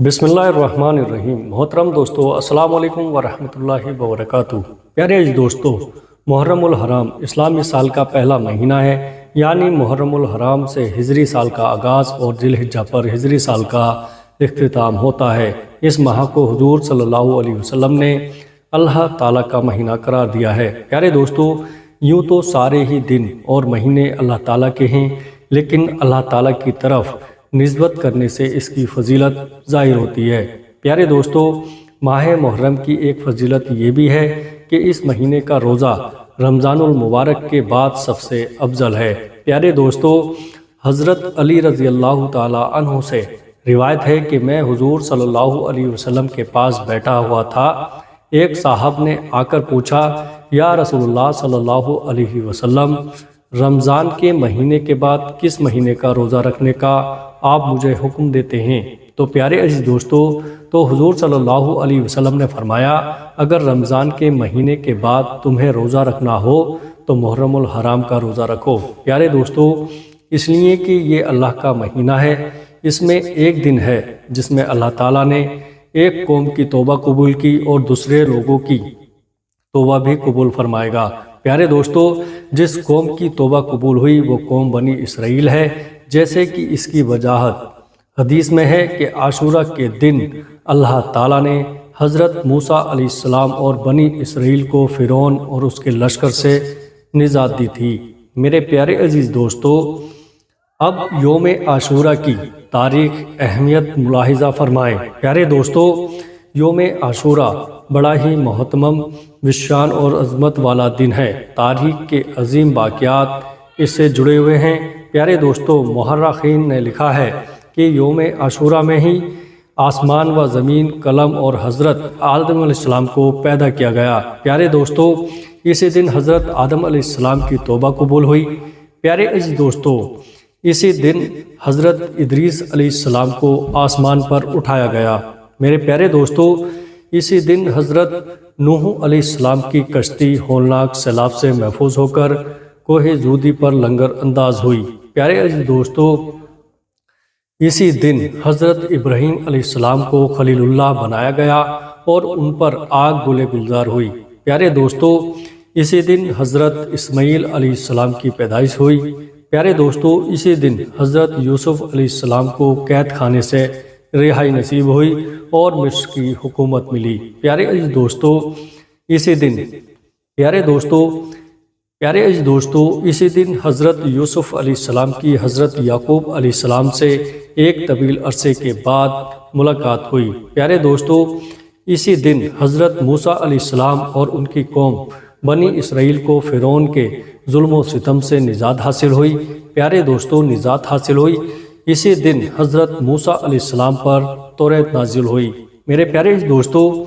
بسم اللہ الرحمن الرحیم۔ محترم دوستو، السلام علیکم ورحمۃ اللہ وبرکاتہ۔ پیارے دوستو، محرم الحرام اسلامی سال کا پہلا مہینہ ہے، یعنی محرم الحرام سے ہجری سال کا آغاز اور ذی الحجہ پر ہجری سال کا اختتام ہوتا ہے۔ اس ماہ کو حضور صلی اللہ علیہ وسلم نے اللہ تعالیٰ کا مہینہ قرار دیا ہے۔ پیارے دوستو، یوں تو سارے ہی دن اور مہینے اللہ تعالیٰ کے ہیں، لیکن اللہ تعالیٰ کی طرف نسبت کرنے سے اس کی فضیلت ظاہر ہوتی ہے۔ پیارے دوستو، ماہ محرم کی ایک فضیلت یہ بھی ہے کہ اس مہینے کا روزہ رمضان المبارک کے بعد سب سے افضل ہے۔ پیارے دوستو، حضرت علی رضی اللہ تعالی عنہ سے روایت ہے کہ میں حضور صلی اللہ علیہ وسلم کے پاس بیٹھا ہوا تھا۔ ایک صاحب نے آ کر پوچھا، یا رسول اللہ صلی اللہ علیہ وسلم، رمضان کے مہینے کے بعد کس مہینے کا روزہ رکھنے کا آپ مجھے حکم دیتے ہیں؟ تو پیارے عزیز دوستو، تو حضور صلی اللہ علیہ وسلم نے فرمایا، اگر رمضان کے مہینے کے بعد تمہیں روزہ رکھنا ہو تو محرم الحرام کا روزہ رکھو۔ پیارے دوستو، اس لیے کہ یہ اللہ کا مہینہ ہے، اس میں ایک دن ہے جس میں اللہ تعالیٰ نے ایک قوم کی توبہ قبول کی اور دوسرے لوگوں کی توبہ بھی قبول فرمائے گا۔ پیارے دوستو، جس قوم کی توبہ قبول ہوئی وہ قوم بنی اسرائیل ہے، جیسے کہ اس کی وجاہت حدیث میں ہے کہ عاشورہ کے دن اللہ تعالیٰ نے حضرت موسیٰ علیہ السلام اور بنی اسرائیل کو فرعون اور اس کے لشکر سے نجات دی تھی۔ میرے پیارے عزیز دوستو، اب یوم عاشورہ کی تاریخ اہمیت ملاحظہ فرمائیں۔ پیارے دوستو، یوم عاشورہ بڑا ہی محترم وشان اور عظمت والا دن ہے۔ تاریخ کے عظیم واقعات اس سے جڑے ہوئے ہیں۔ پیارے دوستو، مورخین نے لکھا ہے کہ یوم عاشورہ میں ہی آسمان و زمین، قلم اور حضرت آدم علیہ السلام کو پیدا کیا گیا۔ پیارے دوستو، اسی دن حضرت آدم علیہ السلام کی توبہ قبول ہوئی۔ پیارے عزیز دوستو، اسی دن حضرت ادریس علیہ السلام کو آسمان پر اٹھایا گیا۔ میرے پیارے دوستو، اسی دن حضرت نوح علیہ السلام کی کشتی ہولناک سیلاب سے محفوظ ہو کر کوہ زودی پر لنگر انداز ہوئی۔ پیارے عزیز دوستو، اسی دن حضرت ابراہیم علیہ السلام کو خلیل اللہ بنایا گیا اور ان پر آگ گلے گلزار ہوئی۔ پیارے دوستو، اسی دن حضرت اسماعیل علیہ السلام کی پیدائش ہوئی۔ پیارے دوستو، اسی دن حضرت یوسف علیہ السلام کو قید خانے سے رہائی نصیب ہوئی اور مصر کی حکومت ملی۔ پیارے عزیز دوستو، اسی دن حضرت یوسف علیہ السلام کی حضرت یعقوب علیہ السلام سے ایک طویل عرصے کے بعد ملاقات ہوئی۔ پیارے دوستو، اسی دن حضرت موسیٰ علیہ السلام اور ان کی قوم بنی اسرائیل کو فرعون کے ظلم و ستم سے نجات حاصل ہوئی۔ پیارے دوستو، نجات حاصل ہوئی۔ اسی دن حضرت موسیٰ علیہ السلام پر توریت نازل ہوئی۔ میرے پیارے دوستو،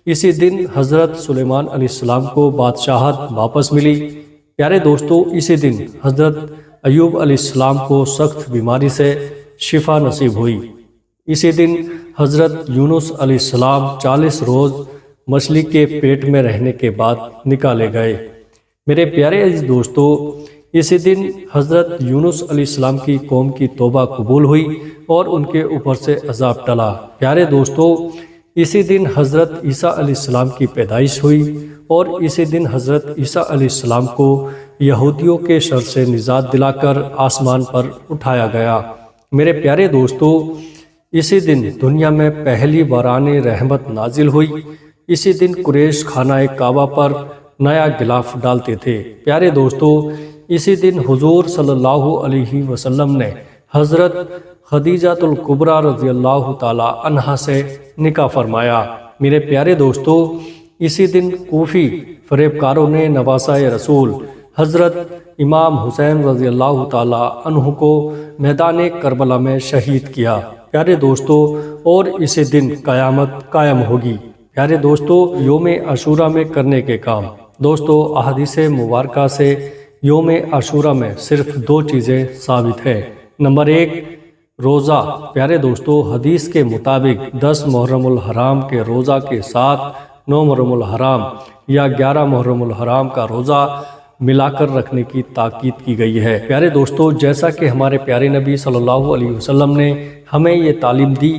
اسی دن حضرت سلیمان علیہ السلام کو بادشاہت واپس ملی۔ پیارے دوستو، اسی دن حضرت ایوب علیہ السلام کو سخت بیماری سے شفا نصیب ہوئی۔ اسی دن حضرت یونس علیہ السلام 40 روز مچھلی کے پیٹ میں رہنے کے بعد نکالے گئے۔ میرے پیارے عزیز دوستو، اسی دن حضرت یونس علیہ السلام کی قوم کی توبہ قبول ہوئی اور ان کے اوپر سے عذاب ٹلا۔ پیارے دوستو، اسی دن حضرت عیسیٰ علیہ السلام کی پیدائش ہوئی اور اسی دن حضرت عیسیٰ علیہ السلام کو یہودیوں کے شر سے نجات دلا کر آسمان پر اٹھایا گیا۔ میرے پیارے دوستو، اسی دن دنیا میں پہلی باران رحمت نازل ہوئی۔ اسی دن قریش خانہ کعبہ پر نیا غلاف ڈالتے تھے۔ پیارے دوستو، اسی دن حضور صلی اللہ علیہ وسلم نے حضرت خدیجہ الکبریٰ رضی اللہ تعالی عنہا سے نکاح فرمایا۔ میرے پیارے دوستو، اسی دن کوفی فریب کاروں نے نواسہ رسول حضرت امام حسین رضی اللہ تعالی عنہ کو میدان کربلا میں شہید کیا۔ پیارے دوستو، اور اسی دن قیامت قائم ہوگی۔ پیارے دوستو، یوم عاشورہ میں کرنے کے کام۔ دوستو، احادیث مبارکہ سے یوم عاشورہ میں صرف 2 چیزیں ثابت ہیں۔ نمبر 1، روزہ۔ پیارے دوستو، حدیث کے مطابق 10 محرم الحرام کے روزہ کے ساتھ 9 محرم الحرام یا 11 محرم الحرام کا روزہ ملا کر رکھنے کی تاکید کی گئی ہے۔ پیارے دوستو، جیسا کہ ہمارے پیارے نبی صلی اللہ علیہ وسلم نے ہمیں یہ تعلیم دی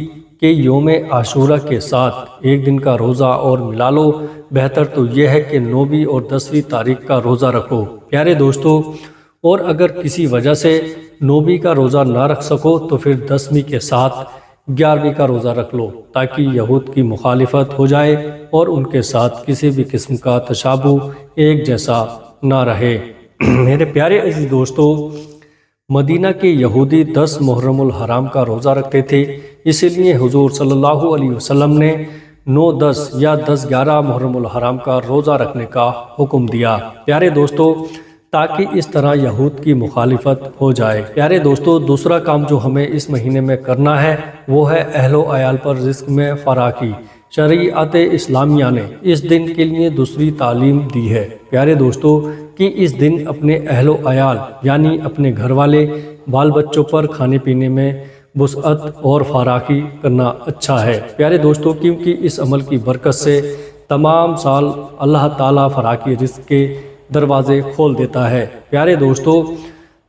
کہ یوم عاشورہ کے ساتھ ایک دن کا روزہ اور ملا لو، بہتر تو یہ ہے کہ 9ویں اور 10ویں تاریخ کا روزہ رکھو۔ پیارے دوستو، اور اگر کسی وجہ سے 9ویں کا روزہ نہ رکھ سکو تو پھر 10ویں کے ساتھ 11ویں کا روزہ رکھ لو، تاکہ یہود کی مخالفت ہو جائے اور ان کے ساتھ کسی بھی قسم کا تشابہ ایک جیسا نہ رہے۔ میرے پیارے عزیز دوستو، مدینہ کے یہودی 10 محرم الحرام کا روزہ رکھتے تھے، اسی لیے حضور صلی اللہ علیہ وسلم نے 9، 10 یا 10، 11 محرم الحرام کا روزہ رکھنے کا حکم دیا، پیارے دوستو، تاکہ اس طرح یہود کی مخالفت ہو جائے۔ پیارے دوستو، دوسرا کام جو ہمیں اس مہینے میں کرنا ہے وہ ہے اہل و عیال پر رزق میں فراخی۔ شریعت اسلامیہ نے اس دن کے لیے دوسری تعلیم دی ہے، پیارے دوستو، کہ اس دن اپنے اہل و عیال یعنی اپنے گھر والے بال بچوں پر کھانے پینے میں وسعت اور فراخی کرنا اچھا ہے، پیارے دوستو، کیونکہ اس عمل کی برکت سے تمام سال اللہ تعالیٰ فراخی رزق کے دروازے کھول دیتا ہے۔ پیارے دوستو،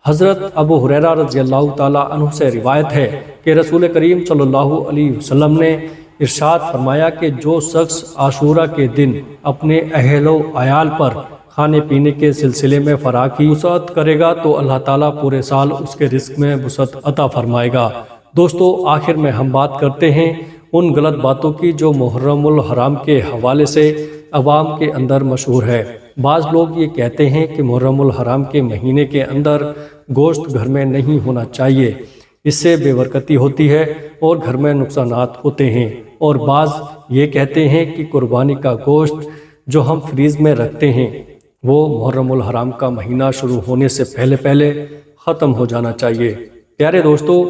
حضرت ابو ہریرہ رضی اللہ تعالیٰ عنہ سے روایت ہے کہ رسول کریم صلی اللہ علیہ وسلم نے ارشاد فرمایا کہ جو شخص عاشورہ کے دن اپنے اہل و عیال پر کھانے پینے کے سلسلے میں فراخی وسعت کرے گا تو اللہ تعالیٰ پورے سال اس کے رزق میں وسعت عطا فرمائے گا۔ دوستو، آخر میں ہم بات کرتے ہیں ان غلط باتوں کی جو محرم الحرام کے حوالے سے عوام کے اندر مشہور ہے۔ بعض لوگ یہ کہتے ہیں کہ محرم الحرام کے مہینے کے اندر گوشت گھر میں نہیں ہونا چاہیے، اس سے بے برکتی ہوتی ہے اور گھر میں نقصانات ہوتے ہیں، اور بعض یہ کہتے ہیں کہ قربانی کا گوشت جو ہم فریز میں رکھتے ہیں وہ محرم الحرام کا مہینہ شروع ہونے سے پہلے ختم ہو جانا چاہیے۔ پیارے دوستو،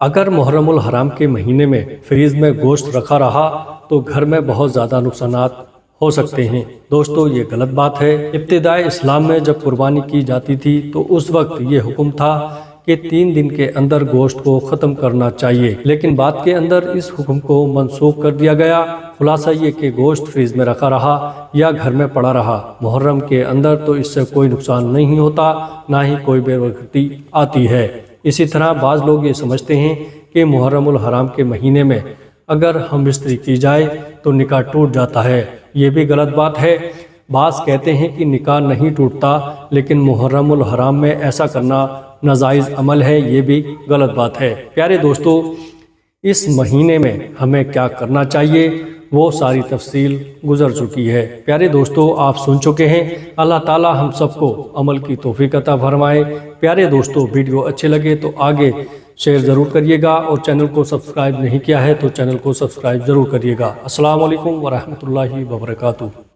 اگر محرم الحرام کے مہینے میں فریز میں گوشت رکھا رہا تو گھر میں بہت زیادہ نقصانات ہو سکتے ہیں۔ دوستو، یہ غلط بات ہے۔ ابتدائی اسلام میں جب قربانی کی جاتی تھی تو اس وقت یہ حکم تھا کہ 3 دن کے اندر گوشت کو ختم کرنا چاہیے، لیکن بعد کے اندر اس حکم کو منسوخ کر دیا گیا۔ خلاصہ یہ کہ گوشت فریز میں رکھا رہا یا گھر میں پڑا رہا محرم کے اندر تو اس سے کوئی نقصان نہیں ہوتا، نہ ہی کوئی بے برکتی آتی ہے۔ اسی طرح بعض لوگ یہ سمجھتے ہیں کہ محرم الحرام کے مہینے میں اگر ہم بستری کی جائے تو نکاح ٹوٹ جاتا ہے، یہ بھی غلط بات ہے۔ بعض کہتے ہیں کہ نکاح نہیں ٹوٹتا، لیکن محرم الحرام میں ایسا کرنا ناجائز عمل ہے، یہ بھی غلط بات ہے۔ پیارے دوستو، اس مہینے میں ہمیں کیا کرنا چاہیے وہ ساری تفصیل گزر چکی ہے۔ پیارے دوستو، آپ سن چکے ہیں۔ اللہ تعالی ہم سب کو عمل کی توفیق عطا فرمائے۔ پیارے دوستو، ویڈیو اچھے لگے تو آگے شیئر ضرور کریے گا، اور چینل کو سبسکرائب نہیں کیا ہے تو چینل کو سبسکرائب ضرور کریے گا۔ السلام علیکم ورحمۃ اللہ وبرکاتہ۔